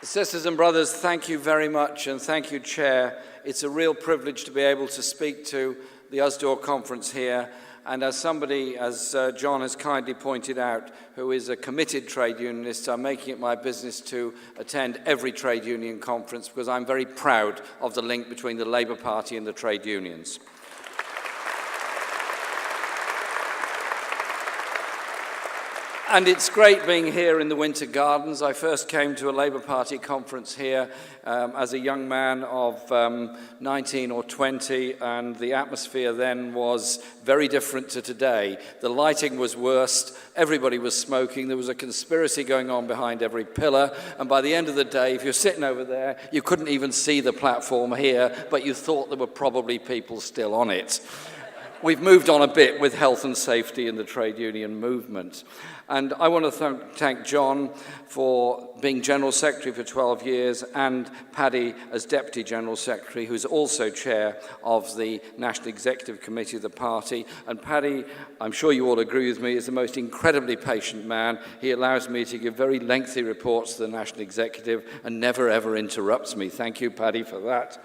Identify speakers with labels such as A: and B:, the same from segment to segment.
A: Sisters and brothers, thank you very much, and thank you, Chair. It's a real privilege to be able to speak to the Usdaw Conference here, and as somebody, as John has kindly pointed out, who is a committed trade unionist, I'm making it my business to attend every trade union conference because I'm very proud of the link between the Labour Party and the trade unions. And it's great being here in the Winter Gardens. I first came to a Labour Party conference here as a young man of 19 or 20, and the atmosphere then was very different to today. The lighting was worse, everybody was smoking, there was a conspiracy going on behind every pillar, and by the end of the day, if you're sitting over there, you couldn't even see the platform here, but you thought there were probably people still on it. We've moved on a bit with health and safety in the trade union movement. And I want to thank John for being General Secretary for 12 years and Paddy as Deputy General Secretary, who's also Chair of the National Executive Committee of the party. And Paddy, I'm sure you all agree with me, is the most incredibly patient man. He allows me to give very lengthy reports to the National Executive and never ever interrupts me. Thank you, Paddy, for that.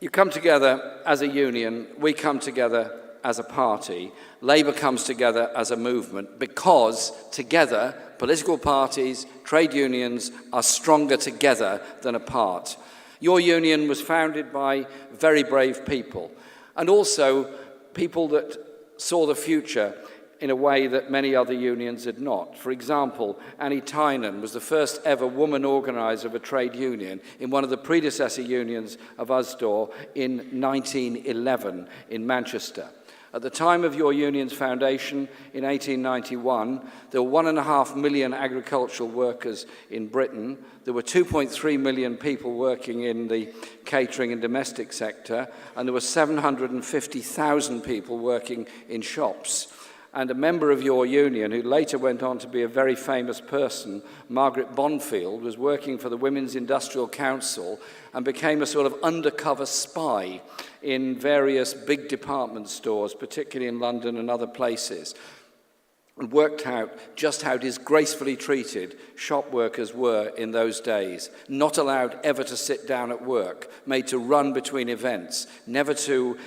A: You come together as a union, we come together as a party, Labour comes together as a movement because together, political parties, trade unions are stronger together than apart. Your union was founded by very brave people and also people that saw the future in a way that many other unions had not. For example, Annie Tynan was the first ever woman organiser of a trade union in one of the predecessor unions of Usdaw in 1911 in Manchester. At the time of your union's foundation in 1891, there were 1.5 million agricultural workers in Britain. There were 2.3 million people working in the catering and domestic sector, and there were 750,000 people working in shops. And a member of your union, who later went on to be a very famous person, Margaret Bonfield, was working for the Women's Industrial Council and became a sort of undercover spy in various big department stores, particularly in London and other places, and worked out just how disgracefully treated shop workers were in those days. Not allowed ever to sit down at work, made to run between events, never to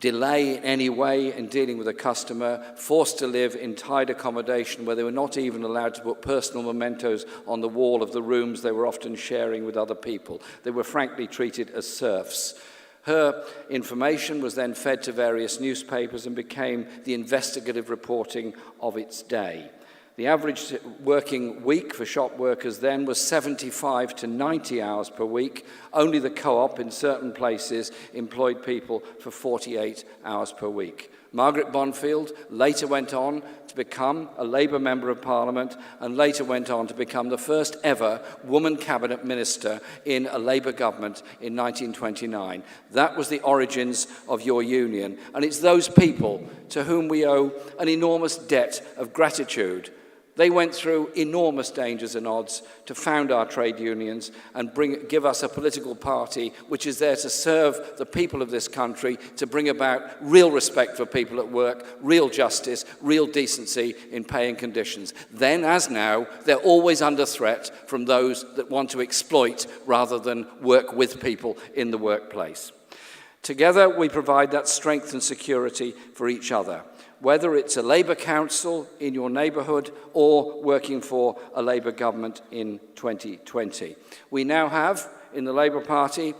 A: delay in any way in dealing with a customer, forced to live in tied accommodation where they were not even allowed to put personal mementos on the wall of the rooms they were often sharing with other people. They were frankly treated as serfs. Her information was then fed to various newspapers and became the investigative reporting of its day. The average working week for shop workers then was 75 to 90 hours per week. Only the co-op in certain places employed people for 48 hours per week. Margaret Bonfield later went on to become a Labour Member of Parliament and later went on to become the first ever woman cabinet minister in a Labour government in 1929. That was the origins of your union, and it's those people to whom we owe an enormous debt of gratitude. They went through enormous dangers and odds to found our trade unions and give us a political party which is there to serve the people of this country, to bring about real respect for people at work, real justice, real decency in pay and conditions. Then, as now, they're always under threat from those that want to exploit rather than work with people in the workplace. Together, we provide that strength and security for each other, whether it's a Labour council in your neighbourhood or working for a Labour government in 2020. We now have, in the Labour Party,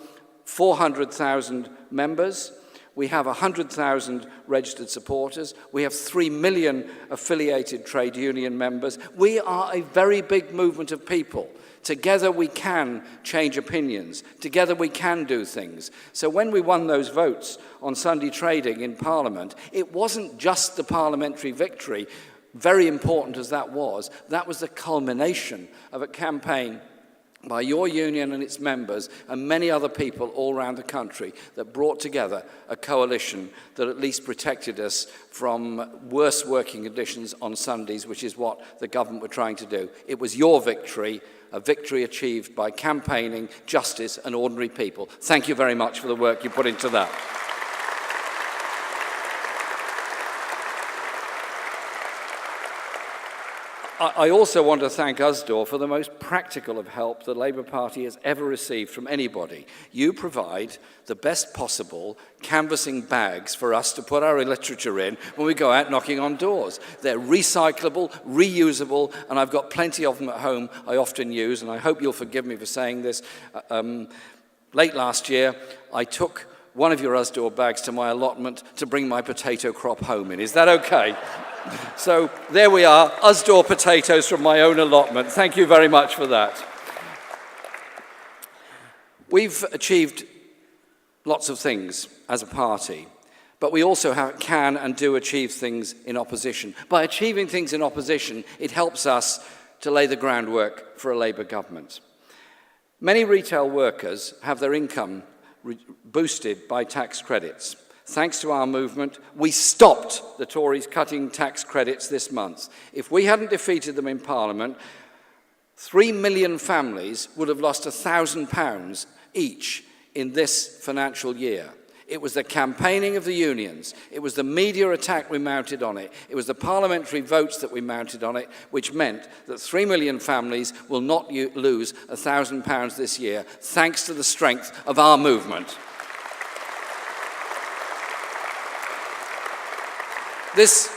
A: 400,000 members. We have 100,000 registered supporters. We have 3 million affiliated trade union members. We are a very big movement of people. Together we can change opinions. Together we can do things. So when we won those votes on Sunday trading in Parliament, it wasn't just the parliamentary victory, very important as that was the culmination of a campaign by your union and its members and many other people all around the country that brought together a coalition that at least protected us from worse working conditions on Sundays, which is what the government were trying to do. It was your victory, a victory achieved by campaigning, justice and ordinary people. Thank you very much for the work you put into that. I also want to thank Usdaw for the most practical of help the Labour Party has ever received from anybody. You provide the best possible canvassing bags for us to put our literature in when we go out knocking on doors. They're recyclable, reusable, and I've got plenty of them at home I often use, and I hope you'll forgive me for saying this. Late last year, I took one of your Usdaw bags to my allotment to bring my potato crop home in. Is that okay? So there we are, Usdaw potatoes from my own allotment. Thank you very much for that. We've achieved lots of things as a party, but we also can and do achieve things in opposition. By achieving things in opposition, it helps us to lay the groundwork for a Labour government. Many retail workers have their income boosted by tax credits. Thanks to our movement, we stopped the Tories cutting tax credits this month. If we hadn't defeated them in Parliament, 3 million families would have lost £1,000 each in this financial year. It was the campaigning of the unions, it was the media attack we mounted on it, it was the parliamentary votes that we mounted on it, which meant that 3 million families will not lose £1,000 this year, thanks to the strength of our movement. This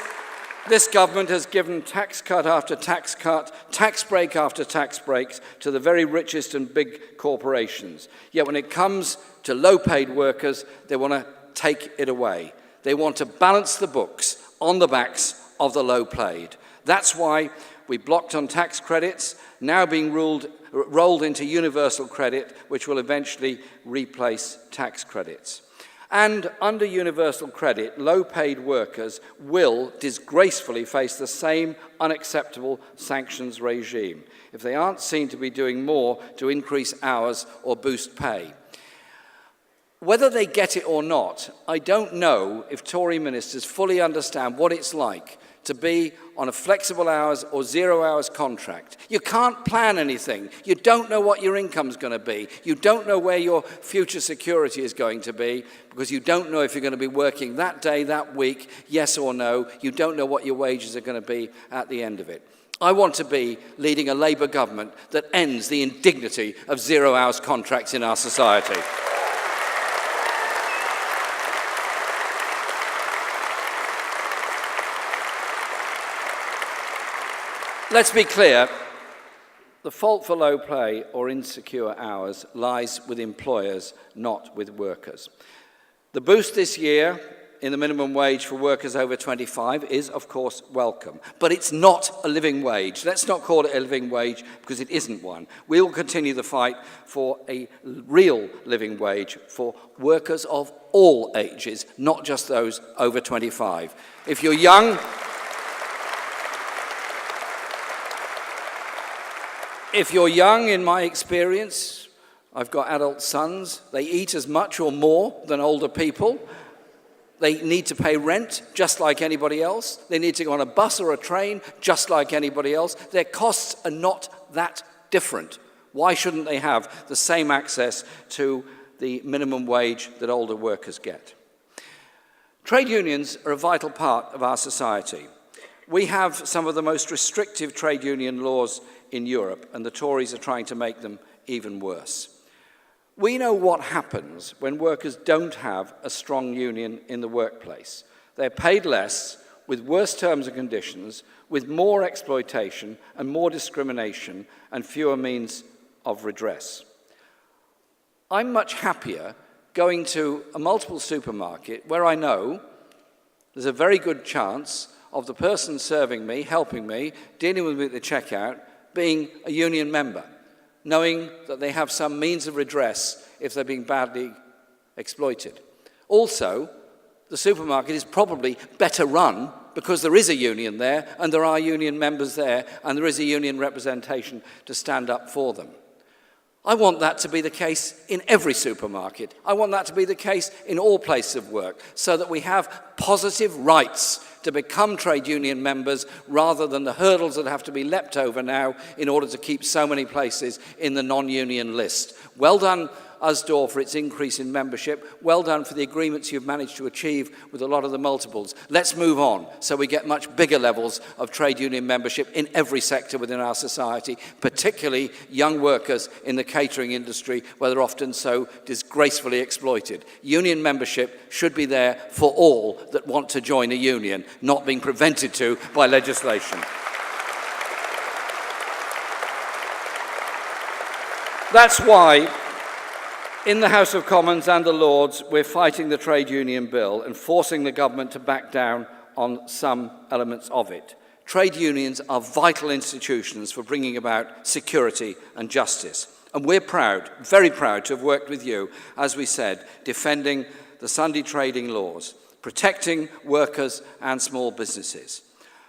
A: government has given tax cut after tax cut, tax break after tax breaks to the very richest and big corporations. Yet when it comes to low-paid workers, they want to take it away. They want to balance the books on the backs of the low-paid. That's why we blocked on tax credits, now being rolled into universal credit, which will eventually replace tax credits. And under universal credit, low-paid workers will disgracefully face the same unacceptable sanctions regime if they aren't seen to be doing more to increase hours or boost pay. Whether they get it or not, I don't know if Tory ministers fully understand what it's like to be on a flexible hours or 0 hours contract. You can't plan anything. You don't know what your income's going to be. You don't know where your future security is going to be because you don't know if you're going to be working that day, that week, yes or no. You don't know what your wages are going to be at the end of it. I want to be leading a Labour government that ends the indignity of 0 hours contracts in our society. Let's be clear, the fault for low pay or insecure hours lies with employers, not with workers. The boost this year in the minimum wage for workers over 25 is, of course, welcome. But it's not a living wage. Let's not call it a living wage because it isn't one. We will continue the fight for a real living wage for workers of all ages, not just those over 25. If you're young, in my experience, I've got adult sons, they eat as much or more than older people. They need to pay rent just like anybody else. They need to go on a bus or a train just like anybody else. Their costs are not that different. Why shouldn't they have the same access to the minimum wage that older workers get? Trade unions are a vital part of our society. We have some of the most restrictive trade union laws in Europe, and the Tories are trying to make them even worse. We know what happens when workers don't have a strong union in the workplace. They're paid less, with worse terms and conditions, with more exploitation and more discrimination and fewer means of redress. I'm much happier going to a multiple supermarket where I know there's a very good chance of the person serving me, helping me, dealing with me at the checkout, being a union member, knowing that they have some means of redress if they're being badly exploited. Also, the supermarket is probably better run because there is a union there and there are union members there and there is a union representation to stand up for them. I want that to be the case in every supermarket. I want that to be the case in all places of work so that we have positive rights to become trade union members rather than the hurdles that have to be leapt over now in order to keep so many places in the non-union list. Well done, Usdaw for its increase in membership. Well done for the agreements you've managed to achieve with a lot of the multiples. Let's move on so we get much bigger levels of trade union membership in every sector within our society, particularly young workers in the catering industry, where they're often so disgracefully exploited. Union membership should be there for all that want to join a union, not being prevented to by legislation. That's why in the House of Commons and the Lords we're fighting the trade union bill and forcing the government to back down on some elements of it. Trade unions are vital institutions for bringing about security and justice. And we're proud, very proud, to have worked with you, as we said, defending the Sunday trading laws, protecting workers and small businesses.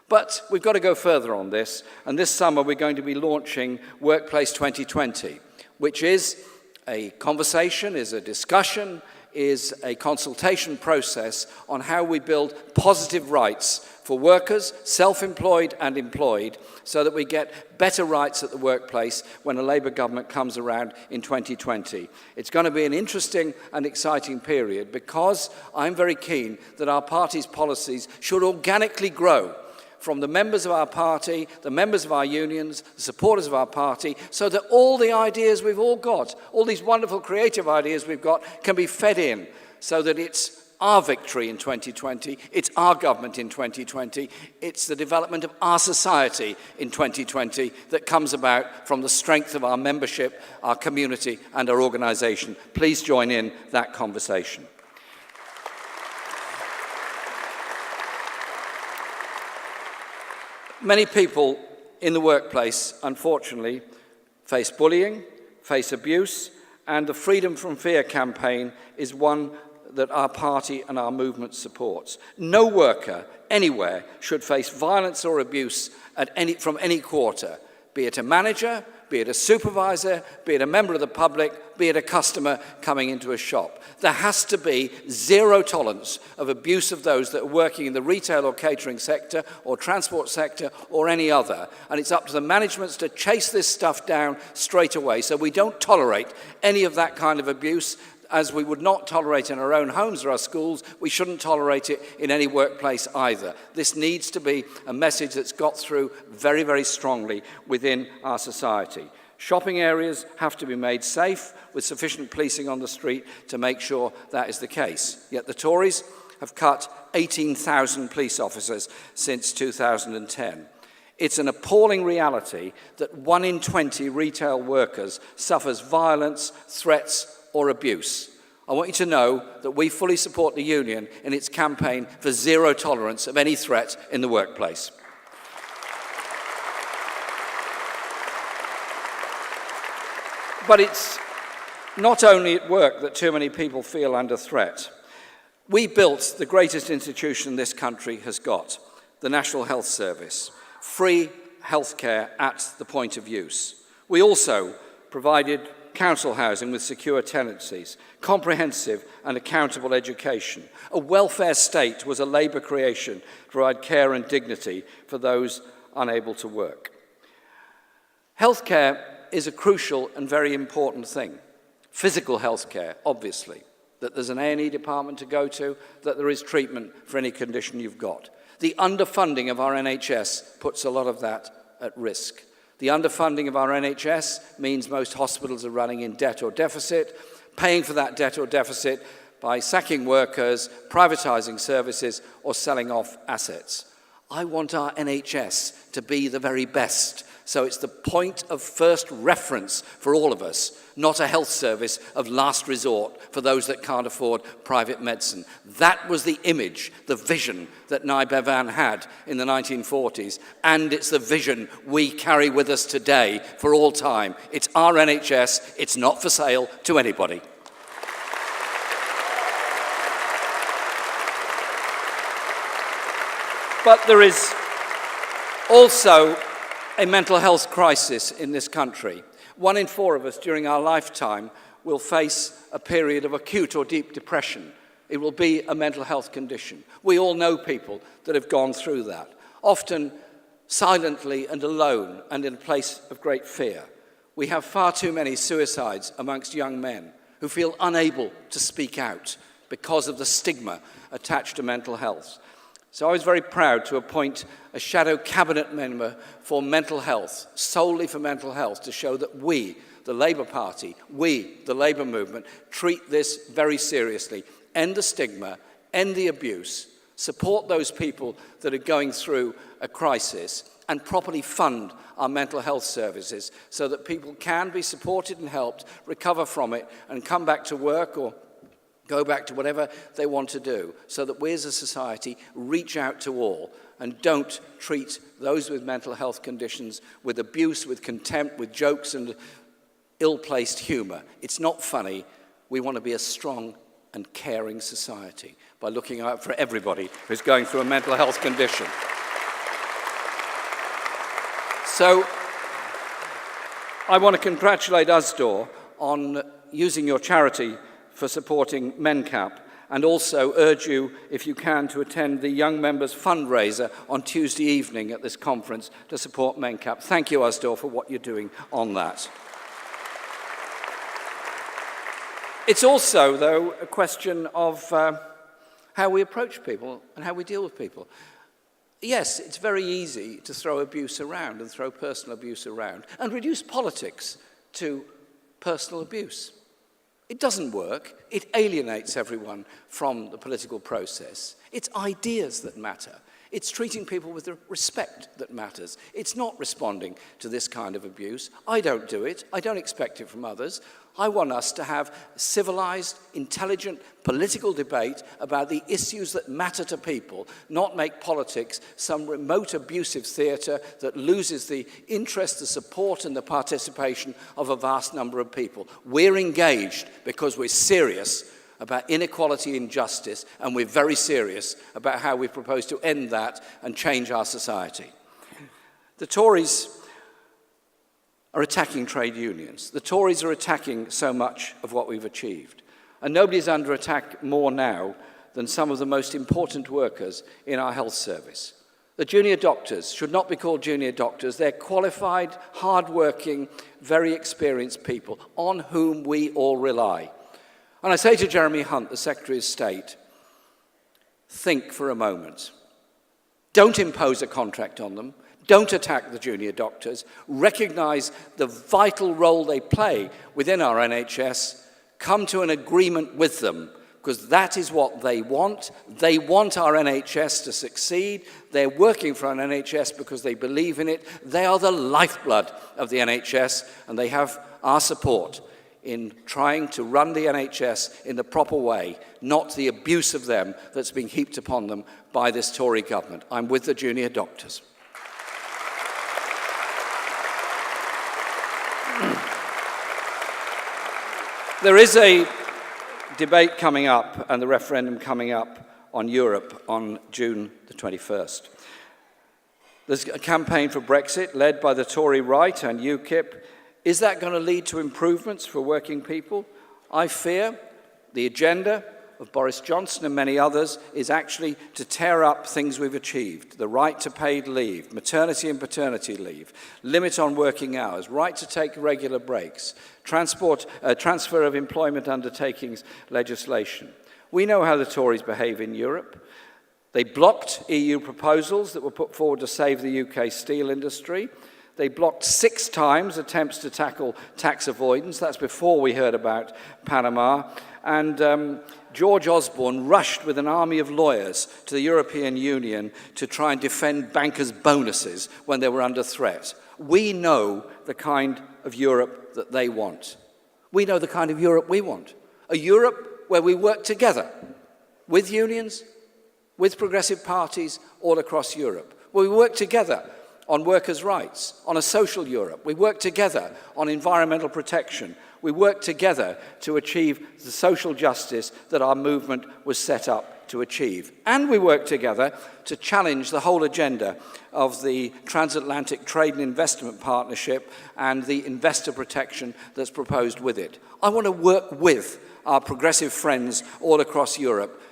A: But we've got to go further on this, and this summer we're going to be launching Workplace 2020, which is a conversation, is a discussion, is a consultation process on how we build positive rights for workers, self-employed and employed, so that we get better rights at the workplace when a Labour government comes around in 2020. It's going to be an interesting and exciting period because I'm very keen that our party's policies should organically grow from the members of our party, the members of our unions, the supporters of our party, so that all the ideas we've all got, all these wonderful creative ideas we've got, can be fed in, so that it's our victory in 2020, it's our government in 2020, it's the development of our society in 2020 that comes about from the strength of our membership, our community and our organisation. Please join in that conversation. Many people in the workplace, unfortunately, face bullying, face abuse, and the Freedom from Fear campaign is one that our party and our movement supports. No worker anywhere should face violence or abuse from any quarter, be it a manager, be it a supervisor, be it a member of the public, be it a customer coming into a shop. There has to be zero tolerance of abuse of those that are working in the retail or catering sector or transport sector or any other. And it's up to the managements to chase this stuff down straight away, so we don't tolerate any of that kind of abuse. As we would not tolerate in our own homes or our schools, we shouldn't tolerate it in any workplace either. This needs to be a message that's got through very, very strongly within our society. Shopping areas have to be made safe with sufficient policing on the street to make sure that is the case. Yet the Tories have cut 18,000 police officers since 2010. It's an appalling reality that 1 in 20 retail workers suffers violence, threats, or abuse. I want you to know that we fully support the union in its campaign for zero tolerance of any threat in the workplace. But it's not only at work that too many people feel under threat. We built the greatest institution this country has got, the National Health Service, free healthcare at the point of use. We also provided council housing with secure tenancies, comprehensive and accountable education. A welfare state was a Labour creation to provide care and dignity for those unable to work. Healthcare is a crucial and very important thing. Physical healthcare, obviously, that there's an A&E department to go to, that there is treatment for any condition you've got. The underfunding of our NHS puts a lot of that at risk. The underfunding of our NHS means most hospitals are running in debt or deficit, paying for that debt or deficit by sacking workers, privatising services, or selling off assets. I want our NHS to be the very best, so it's the point of first reference for all of us, not a health service of last resort for those that can't afford private medicine. That was the image, the vision that Nye Bevan had in the 1940s, and it's the vision we carry with us today for all time. It's our NHS, it's not for sale to anybody. But there is also a mental health crisis in this country. 1 in 4 of us during our lifetime will face a period of acute or deep depression. It will be a mental health condition. We all know people that have gone through that, often silently and alone and in a place of great fear. We have far too many suicides amongst young men. who feel unable to speak out because of the stigma attached to mental health. So I was very proud to appoint a shadow cabinet member for mental health, solely for mental health, to show that we, the Labour Party, we, the Labour movement, treat this very seriously. End the stigma, end the abuse, support those people that are going through a crisis, and properly fund our mental health services so that people can be supported and helped recover from it and come back to work or go back to whatever they want to do, so that we as a society reach out to all and don't treat those with mental health conditions with abuse, with contempt, with jokes and ill-placed humour. It's not funny. We want to be a strong and caring society by looking out for everybody who's going through a mental health condition. So I want to congratulate Usdaw on using your charity for supporting MenCap, and also urge you, if you can, to attend the Young Members fundraiser on Tuesday evening at this conference to support MenCap. Thank you, Usdaw, for what you're doing on that. It's also, though, a question of how we approach people and how we deal with people. Yes, it's very easy to throw abuse around and throw personal abuse around and reduce politics to personal abuse. It doesn't work. It alienates everyone from the political process. It's ideas that matter. It's treating people with the respect that matters. It's not responding to this kind of abuse. I don't do it. I don't expect it from others. I want us to have civilized, intelligent, political debate about the issues that matter to people, not make politics some remote abusive theatre that loses the interest, the support and the participation of a vast number of people. We're engaged because we're serious about inequality and injustice, and we're very serious about how we propose to end that and change our society. The Tories are attacking trade unions. The Tories are attacking so much of what we've achieved. And nobody's under attack more now than some of the most important workers in our health service. The junior doctors should not be called junior doctors. They're qualified, hard-working, very experienced people on whom we all rely. And I say to Jeremy Hunt, the Secretary of State, think for a moment. Don't impose a contract on them. Don't attack the junior doctors. Recognise the vital role they play within our NHS. Come to an agreement with them, because that is what they want. They want our NHS to succeed. They're working for an NHS because they believe in it. They are the lifeblood of the NHS, and they have our support in trying to run the NHS in the proper way, not the abuse of them that's being heaped upon them by this Tory government. I'm with the junior doctors. There is a debate coming up and the referendum coming up on Europe on June the 21st. There's a campaign for Brexit led by the Tory right and UKIP. Is that going to lead to improvements for working people? I fear the agenda of Boris Johnson and many others is actually to tear up things we've achieved. The right to paid leave, maternity and paternity leave, limit on working hours, right to take regular breaks, transfer of employment undertakings legislation. We know how the Tories behave in Europe. They blocked EU proposals that were put forward to save the UK steel industry. They blocked 6 times attempts to tackle tax avoidance. That's before we heard about Panama. And George Osborne rushed with an army of lawyers to the European Union to try and defend bankers' bonuses when they were under threat. We know the kind of Europe that they want. We know the kind of Europe we want. A Europe where we work together with unions, with progressive parties all across Europe, where we work together on workers' rights, on a social Europe. We work together on environmental protection. We work together to achieve the social justice that our movement was set up to achieve. And we work together to challenge the whole agenda of the Transatlantic Trade and Investment Partnership and the investor protection that's proposed with it. I want to work with our progressive friends all across Europe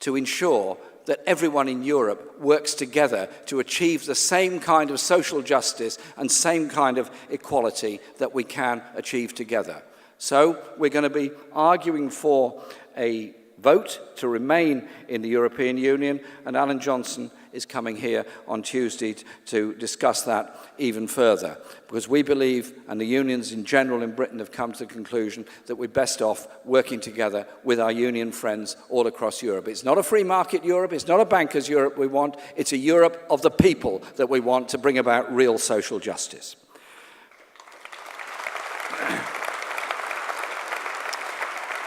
A: to ensure that everyone in Europe works together to achieve the same kind of social justice and same kind of equality that we can achieve together. So we're going to be arguing for a vote to remain in the European Union, and Alan Johnson is coming here on Tuesday to discuss that even further, because we believe, and the unions in general in Britain have come to the conclusion, that we're best off working together with our union friends all across Europe. It's not a free market Europe, it's not a bankers' Europe we want, it's a Europe of the people that we want to bring about real social justice.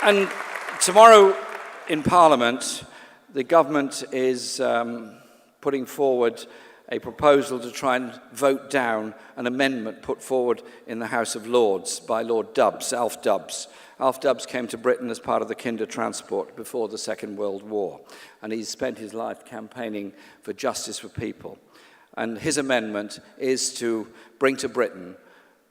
A: And tomorrow in Parliament, the government is putting forward a proposal to try and vote down an amendment put forward in the House of Lords by Lord Dubs, Alf Dubs. Alf Dubs came to Britain as part of the Kinder Transport before the Second World War, and he's spent his life campaigning for justice for people. And his amendment is to bring to Britain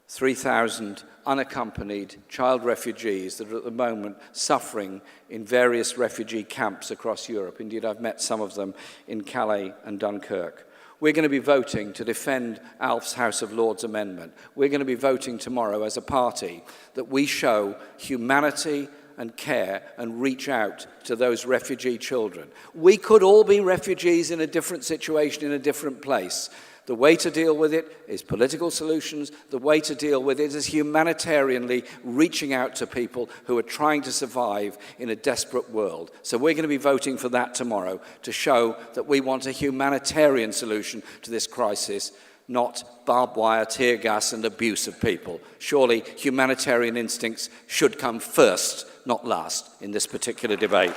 A: 3,000 unaccompanied child refugees that are at the moment suffering in various refugee camps across Europe. Indeed, I've met some of them in Calais and Dunkirk. We're going to be voting to defend Alf's House of Lords amendment. We're going to be voting tomorrow as a party that we show humanity and care and reach out to those refugee children. We could all be refugees in a different situation, in a different place. The way to deal with it is political solutions. The way to deal with it is humanitarianly reaching out to people who are trying to survive in a desperate world. So we're going to be voting for that tomorrow to show that we want a humanitarian solution to this crisis, not barbed wire, tear gas and abuse of people. Surely humanitarian instincts should come first, not last, in this particular debate.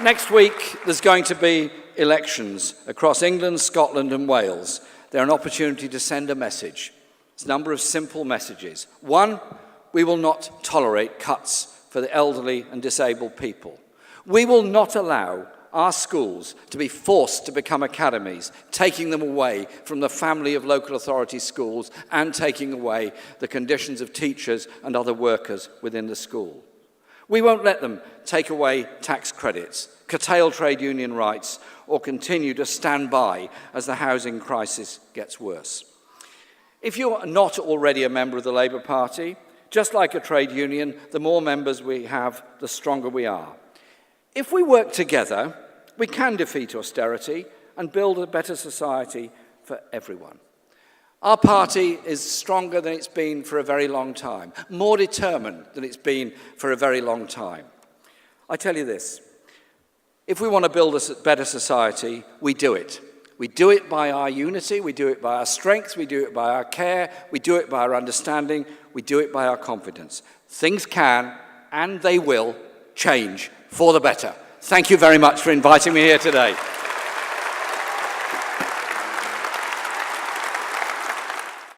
A: Next week, there's going to be elections across England, Scotland and Wales. They're an opportunity to send a message. It's a number of simple messages. One, we will not tolerate cuts for the elderly and disabled people. We will not allow our schools to be forced to become academies, taking them away from the family of local authority schools and taking away the conditions of teachers and other workers within the school. We won't let them take away tax credits, curtail trade union rights, or continue to stand by as the housing crisis gets worse. If you're not already a member of the Labour Party, just like a trade union, the more members we have, the stronger we are. If we work together, we can defeat austerity and build a better society for everyone. Our party is stronger than it's been for a very long time, more determined than it's been for a very long time. I tell you this, if we want to build a better society, we do it. We do it by our unity, we do it by our strength, we do it by our care, we do it by our understanding, we do it by our confidence. Things can, and they will, change for the better. Thank you very much for inviting me here today.